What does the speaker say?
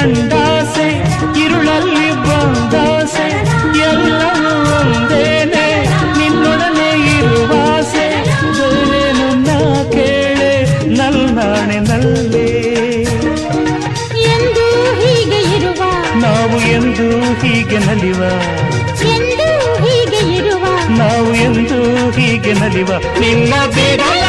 ಕಂಡಾಸೆ ഇരുಳಲ್ಲಿ ಬಂದಾಸೆ ಎಲ್ಲವೂ ಒಂದೇನೆ ನಿನ್ನೊಡನೆ ಇರುವಾಸೆ ಬೇರೇನು ನಾ ಕೇಳೆ ನಲ್ನಾಣೆ ನಲ್ಲೇ ಎಂದು ಹೀಗೆ ಇರುವ ನಾವು ಎಂದು ಹೀಗೆ ನಲಿವ ಎಂದು ಹೀಗೆ ಇರುವ ನಾವು ಎಂದು ಹೀಗೆ ನಲಿವ ನಿನ್ನ ಬಿಡಲ